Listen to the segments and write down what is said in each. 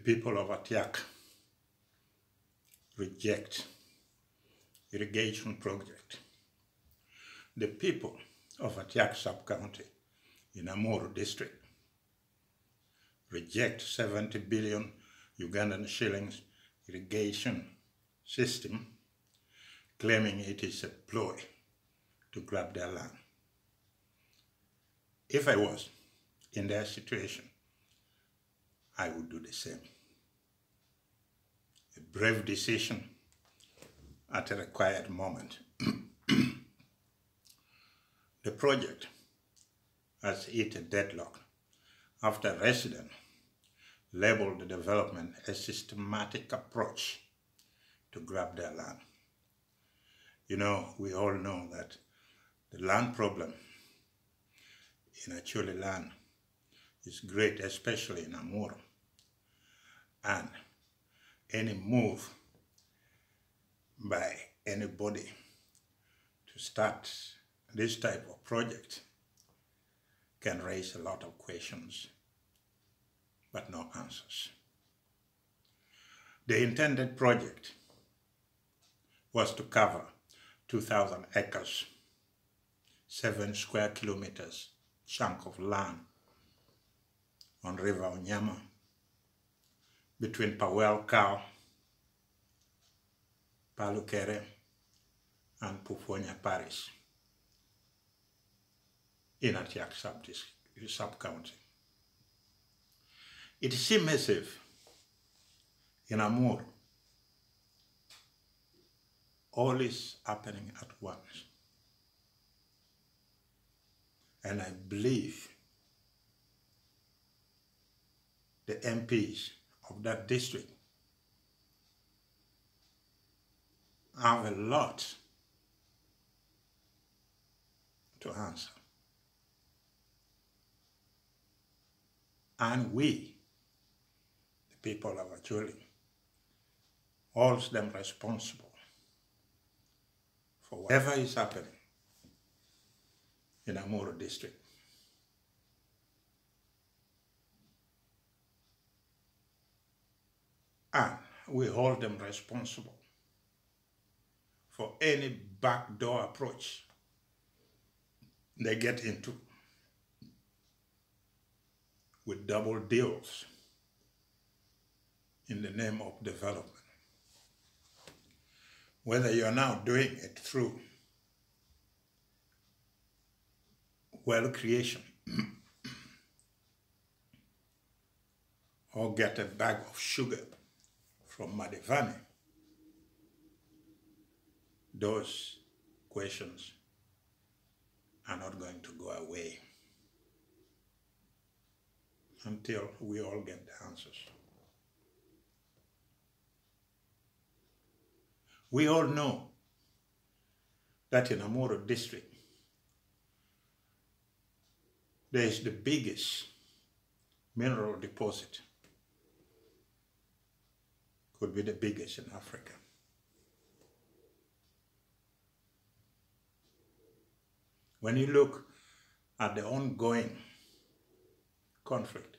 people of Atiak reject irrigation project. The people of Atiak sub-county in Amuru district reject 70 billion Ugandan shillings irrigation system, claiming it is a ploy to grab their land. If I was in their situation, I would do the same. A brave decision at a required moment. The project has hit a deadlock after residents labeled the development a systematic approach to grab their land. You know, we all know that the land problem in 𝙁𝙊𝙇𝙊𝙒 land is great, especially in Amuru. And any move by anybody to start this type of project can raise a lot of questions, but no answers. The intended project was to cover 2,000 acres, 7 square kilometers chunk of land on River Onyama between Pawel-Cow, Palukere, and Pufonya Parish in Atiak sub-county. It is massive in Amuru. All is happening at once. And I believe the MPs of that district have a lot to answer. And we, the people of 𝙁𝙊𝙇𝙊𝙒, hold them responsible for whatever is happening in Amuru district. And we hold them responsible for any backdoor approach they get into with double deals in the name of development. Whether you're now doing it through well creation or get a bag of sugar from Madivani, those questions are not going to go away until we all get the answers. We all know that in Amuru district, there is the biggest mineral deposit, could be the biggest in Africa. When you look at the ongoing conflict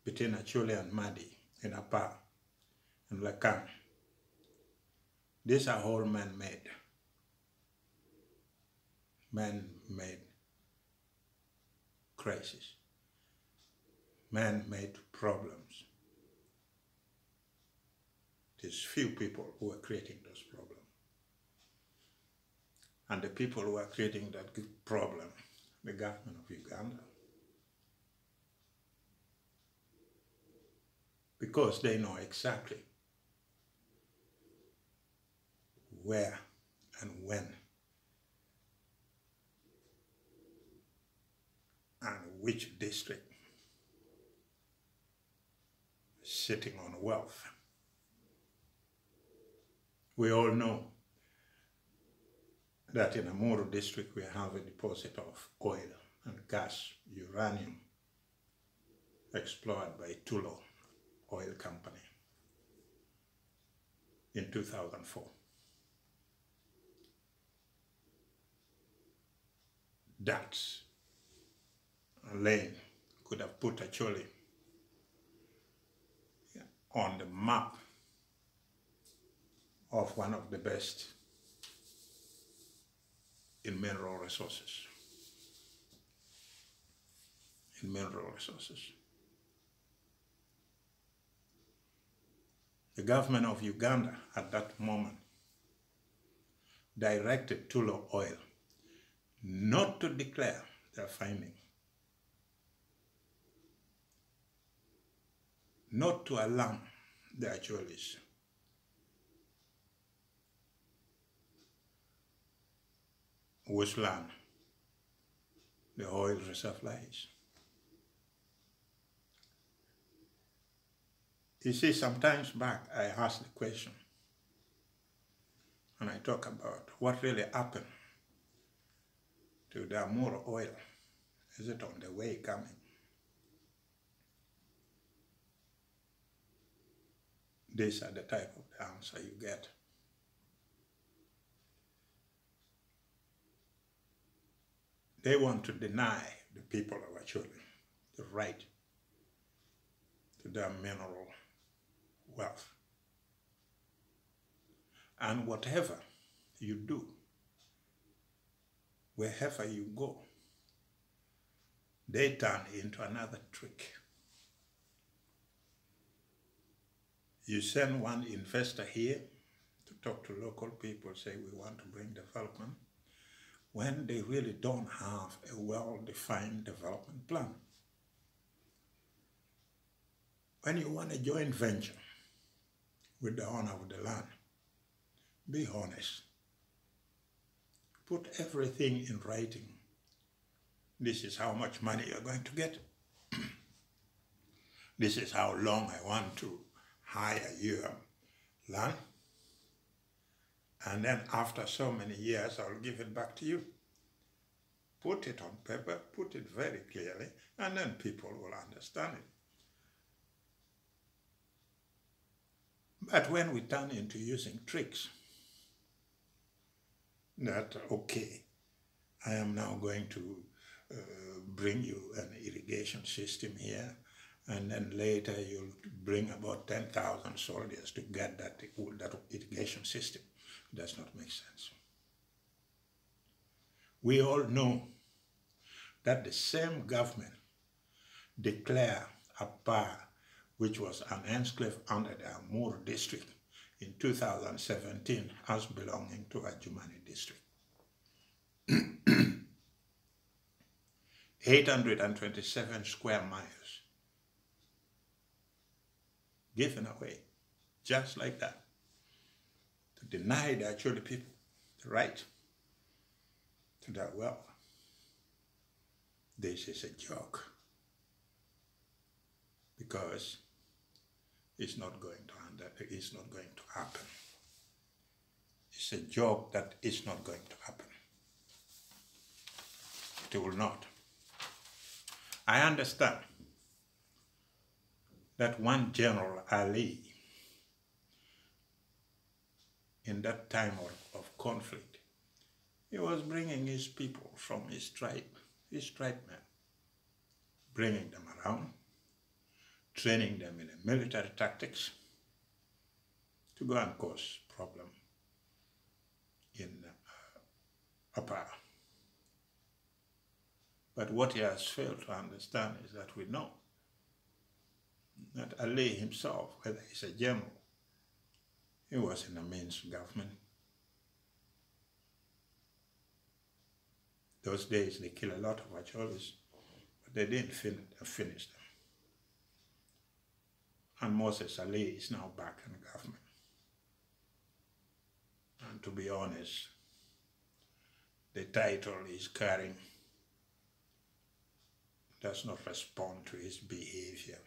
between 𝙁𝙊𝙇𝙊𝙒 and Madi in Apa and Lakan, these are all man-made crises, man-made problems. There's few people who are creating those problems. And the people who are creating that problem, the government of Uganda, because they know exactly where and when and which district is sitting on wealth. We all know that in Amuru district we have a deposit of oil and gas, uranium, explored by Tullow Oil Company in 2004. That alone could have put 𝙁𝙊𝙇𝙊𝙒 on the map of one of the best in mineral resources. The government of Uganda at that moment directed Tullow Oil not to declare their finding, not to alarm the actuaries, which land the oil reserve lies. You see, sometimes back I asked the question, and I talk about what really happened to the 𝙁𝙊𝙇𝙇𝙊𝙒 oil. Is it on the way coming? These are the type of the answer you get. They want to deny the people of Acholi the right to their mineral wealth. And whatever you do, wherever you go, they turn into another trick. You send one investor here to talk to local people, say we want to bring development, when they really don't have a well-defined development plan. When you want a joint venture with the owner of the land, be honest. Put everything in writing. This is how much money you're going to get. This is how long I want to hire your land. And then after so many years, I'll give it back to you. Put it on paper, put it very clearly, and then people will understand it. But when we turn into using tricks, that, okay, I am now going to bring you an irrigation system here, and then later you'll bring about 10,000 soldiers to get that irrigation system. It does not make sense. We all know that the same government declared Apa, which was an enclave under the 𝙁𝙊𝙇𝙊𝙒 district, in 2017 as belonging to 𝙁𝙊𝙇𝙊𝙒 district. 827 square miles given away, just like that, to deny the Acholi people the right to their wealth. This is a joke, because it's not going to happen. It's a joke that is not going to happen. It will not. I understand that one General Ali, in that time of conflict, he was bringing his people from his tribesmen, bringing them around, training them in military tactics to go and cause problem in Apa. But what he has failed to understand is that we know that Ali himself, whether he's a general, he was in a means government. Those days they kill a lot of Acholis, but they didn't finish them. And Moses Ali is now back in government. And to be honest, the title he's carrying does not respond to his behavior.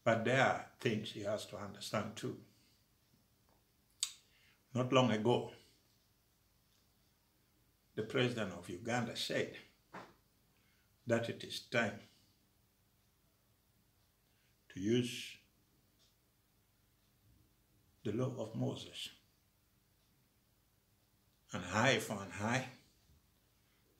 But there are things he has to understand too. Not long ago, the president of Uganda said that it is time to use the law of Moses. An eye for an eye,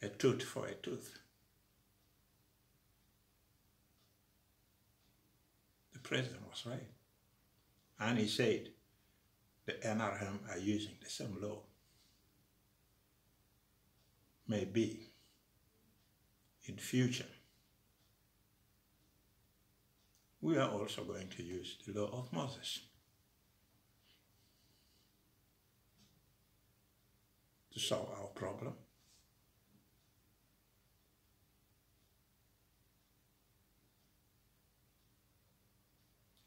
a tooth for a tooth. president was right. And he said the NRM are using the same law. Maybe in future, we are also going to use the law of Moses to solve our problem.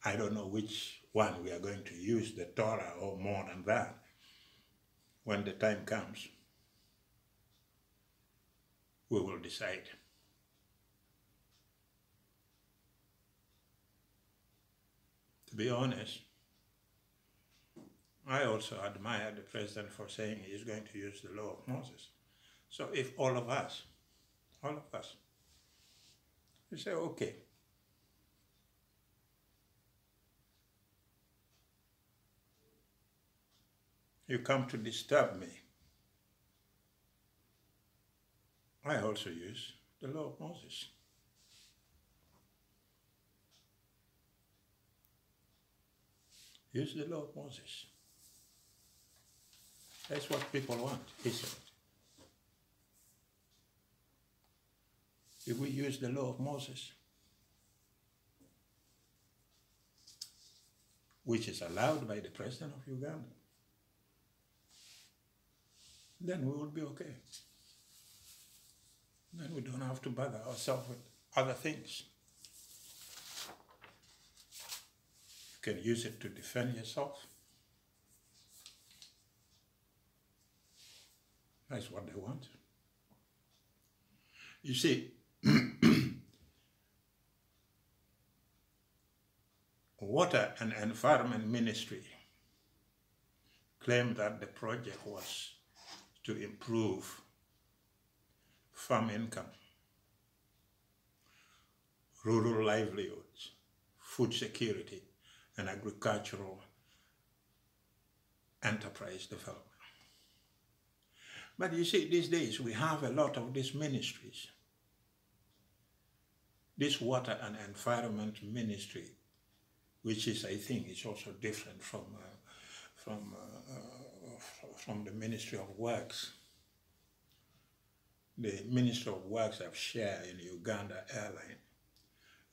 I don't know which one we are going to use, the Torah or more than that, when the time comes. We will decide. To be honest, I also admire the president for saying he is going to use the law of Moses. So if all of us, we say, okay, you come to disturb me, I also use the law of Moses. Use the law of Moses. That's what people want, isn't it? If we use the law of Moses, which is allowed by the president of Uganda, then we will be okay. Then we don't have to bother ourselves with other things. You can use it to defend yourself. That's what they want. You see, Water and Environment Ministry claimed that the project was to improve farm income, rural livelihoods, food security, and agricultural enterprise development. But you see, these days we have a lot of these ministries. This Water and Environment Ministry, which is, I think, is also different from the Ministry of Works. The Ministry of Works have share in Uganda Airline,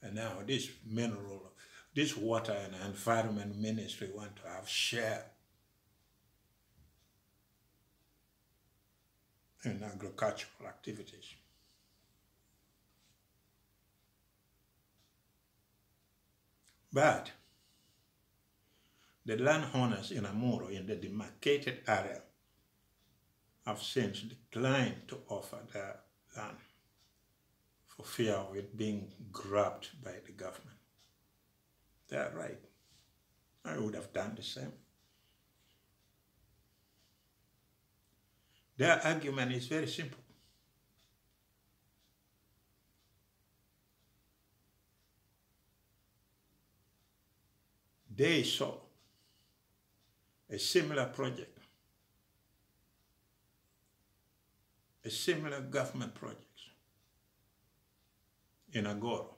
and now this Water and Environment Ministry want to have share in agricultural activities. But the landowners in Amuro, in the demarcated area, have since declined to offer their land for fear of it being grabbed by the government. They are right. I would have done the same. Their argument is very simple. They saw a similar project, a similar government project in Agoro,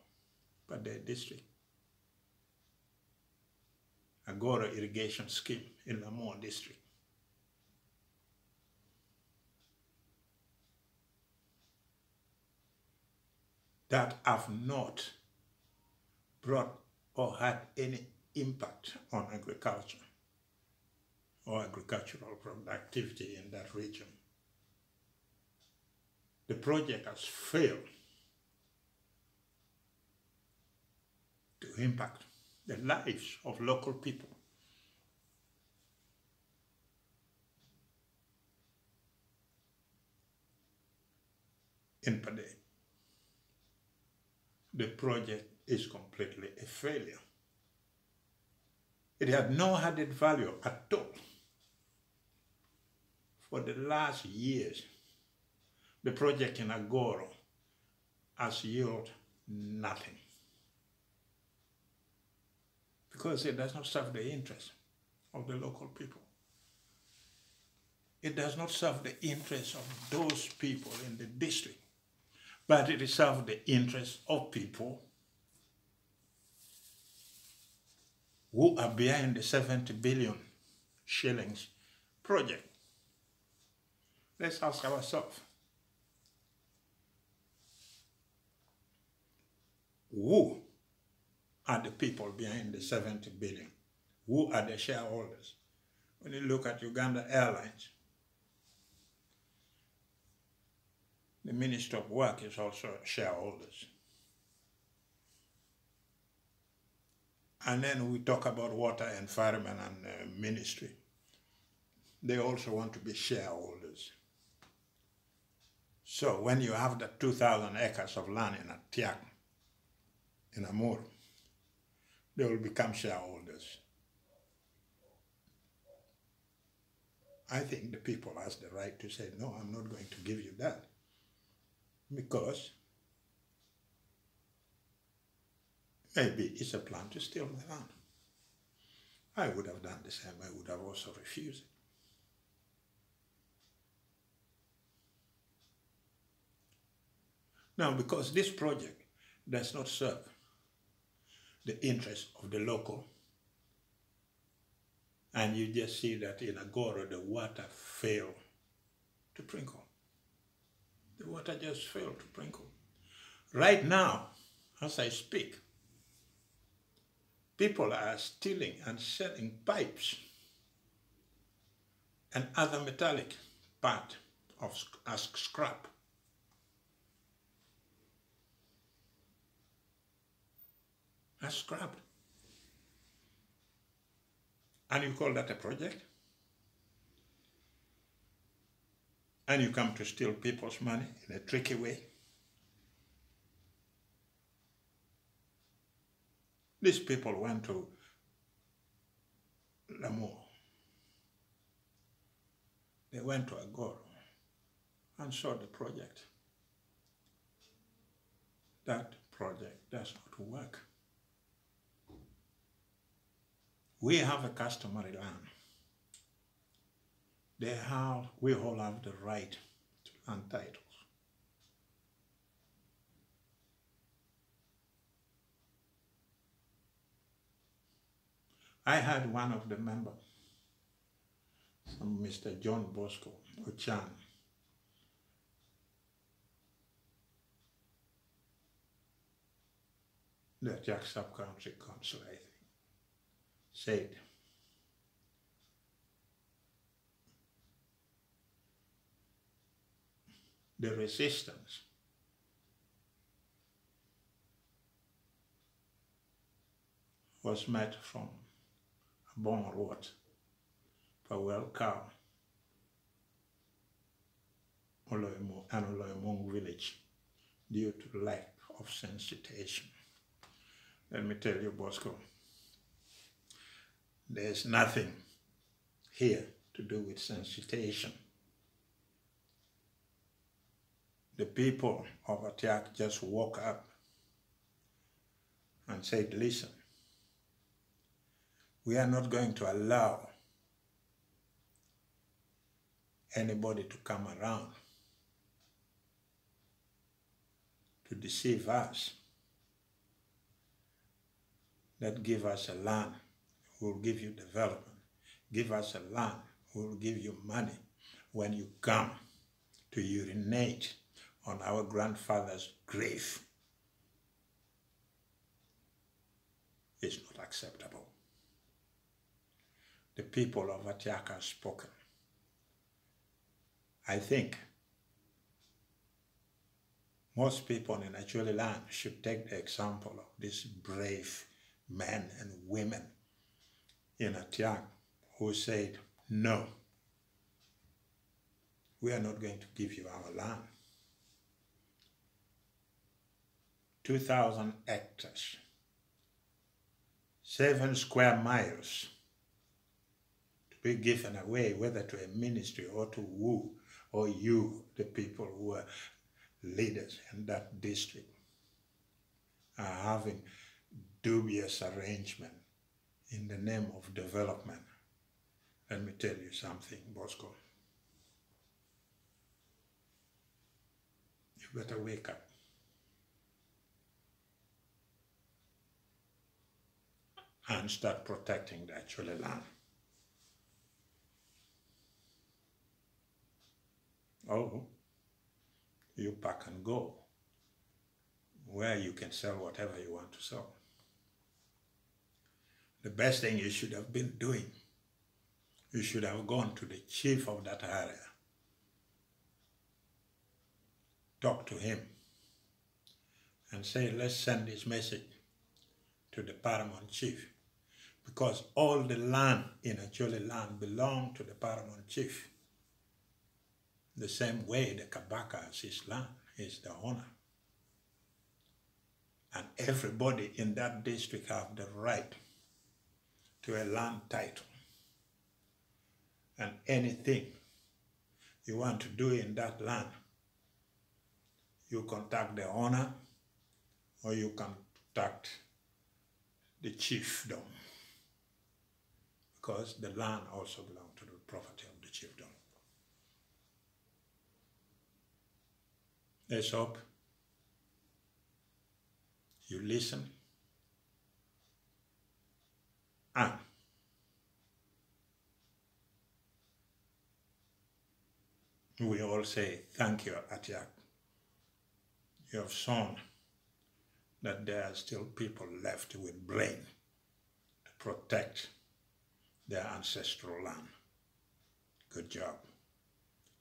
but their district. Agoro Irrigation Scheme in Lamore district. That have not brought or had any impact on agriculture or agricultural productivity in that region. The project has failed to impact the lives of local people. In Pade, the project is completely a failure. It had no added value at all. For the last years, the project in Agoro has yielded nothing, because it does not serve the interest of the local people. It does not serve the interests of those people in the district, but it serves the interests of people who are behind the 70 billion shillings project? Let's ask ourselves. Who are the people behind the 70 billion? Who are the shareholders? When you look at Uganda Airlines, the Minister of Work is also shareholders. And then we talk about water, environment, and ministry. They also want to be shareholders. So when you have the 2,000 acres of land in Atiak, in Amur, they will become shareholders. I think the people has the right to say, no, I'm not going to give you that. Because maybe it's a plan to steal my land. I would have done the same. I would have also refused it. Now, because this project does not serve the interests of the local, and you just see that in Agoro the water failed to sprinkle. The water just failed to sprinkle. Right now, as I speak, people are stealing and selling pipes and other metallic part as scrap. As scrap. And you call that a project? And you come to steal people's money in a tricky way? These people went to Lamu. They went to Agoro and saw the project. That project does not work. We have a customary land. We all have the right to land titles. I had one of the members, some Mr. John Bosco Ochan, the Atiak Sub-County Council, I think, said, the resistance was met from a bon road, Powell Cow, and Oloimong village due to lack of sensitization. Let me tell you, Bosco, there's nothing here to do with sensitization. The people of Atiak just woke up and said, listen, we are not going to allow anybody to come around to deceive us, that give us a land, we'll give you development. Give us a land, we'll give you money. When you come to urinate on our grandfather's grave, it's not acceptable. The people of Atiak have spoken. I think most people in Acholi land should take the example of these brave men and women in Atiak who said, no, we are not going to give you our land. 2,000 hectares, 7 square miles to be given away, whether to a ministry or to who or you, the people who are leaders in that district, are having dubious arrangement in the name of development. Let me tell you something, Bosco. You better wake up. and start protecting the actual land. Oh, you pack and go, where you can sell whatever you want to sell. The best thing you should have been doing, you should have gone to the chief of that area, talk to him, and say, let's send this message to the paramount chief, because all the land in Acholi land belong to the paramount chief. The same way the Kabaka is his land, is the owner. And everybody in that district have the right to a land title. And anything you want to do in that land, you contact the owner or you contact the chiefdom, because the land also belongs to the property of the chiefdom. Let's hope you listen and we all say thank you, Atiak. You have shown that there are still people left with brain to protect their ancestral land. Good job.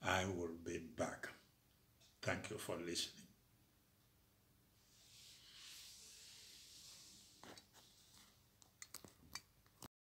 I will be back. Thank you for listening.